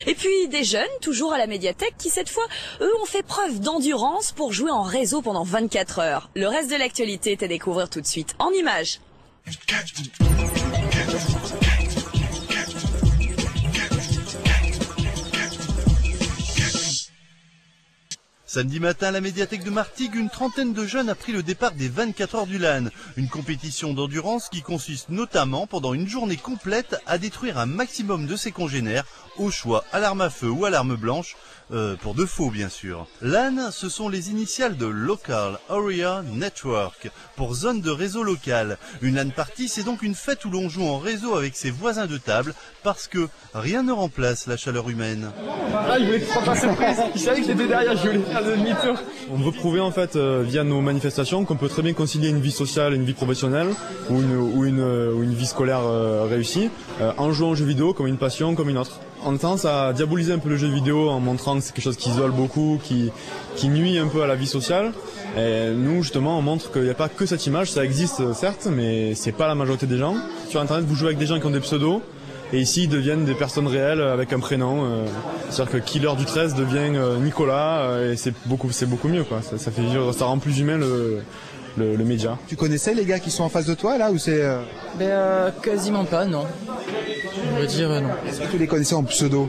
Et puis des jeunes, toujours à la médiathèque, qui cette fois, eux, ont fait preuve d'endurance pour jouer en réseau pendant 24 heures. Le reste de l'actualité est à découvrir tout de suite en images. Samedi matin à la médiathèque de Martigues, une trentaine de jeunes a pris le départ des 24 heures du LAN. Une compétition d'endurance qui consiste notamment pendant une journée complète à détruire un maximum de ses congénères, au choix à l'arme à feu ou à l'arme blanche, pour de faux bien sûr. LAN, ce sont les initiales de Local Area Network, pour zone de réseau local. Une LAN party, c'est donc une fête où l'on joue en réseau avec ses voisins de table, parce que rien ne remplace la chaleur humaine. Ah, je voulais te prendre la surprise, je savais que j'étais derrière, je voulais faire le demi-tour. On veut prouver en fait via nos manifestations qu'on peut très bien concilier une vie sociale, une vie professionnelle ou une vie scolaire réussie en jouant aux jeux vidéo comme une passion, comme une autre. On a tendance à diaboliser un peu le jeu vidéo en montrant que c'est quelque chose qui isole beaucoup, qui nuit un peu à la vie sociale. Et nous justement on montre qu'il n'y a pas que cette image, ça existe certes, mais c'est pas la majorité des gens. Sur internet vous jouez avec des gens qui ont des pseudos. Et ici, ils deviennent des personnes réelles avec un prénom. C'est-à-dire que Killer du 13 devient Nicolas, et c'est beaucoup mieux, quoi. Ça rend plus humain le média. Tu connaissais les gars qui sont en face de toi, là, ou c'est... Quasiment pas, non. Je veux dire non. Est-ce que tu les connaissais en pseudo?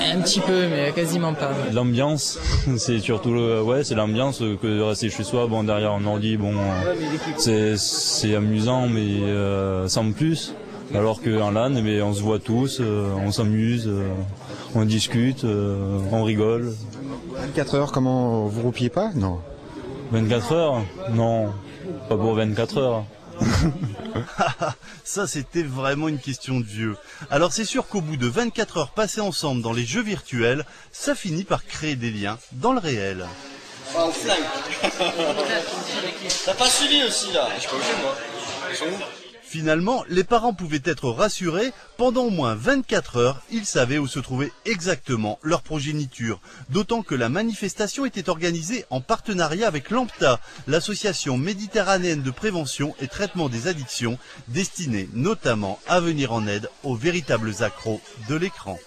Un petit peu, mais quasiment pas. L'ambiance, c'est surtout c'est l'ambiance que de rester chez soi, bon derrière un ordi, bon c'est amusant, mais sans plus. Alors qu'en LAN, on se voit tous, on s'amuse, on discute, on rigole. 24 heures, comment vous roupiez pas? Non. 24 heures? Non, pas pour 24 heures. Ça, c'était vraiment une question de vieux. Alors c'est sûr qu'au bout de 24 heures passées ensemble dans les jeux virtuels, ça finit par créer des liens dans le réel. Oh, flingue. T'as pas suivi aussi là? Je suis pas obligé moi. Ils sont où? Finalement, les parents pouvaient être rassurés, pendant au moins 24 heures, ils savaient où se trouvait exactement leur progéniture. D'autant que la manifestation était organisée en partenariat avec l'AMPTA, l'association méditerranéenne de prévention et traitement des addictions, destinée notamment à venir en aide aux véritables accros de l'écran.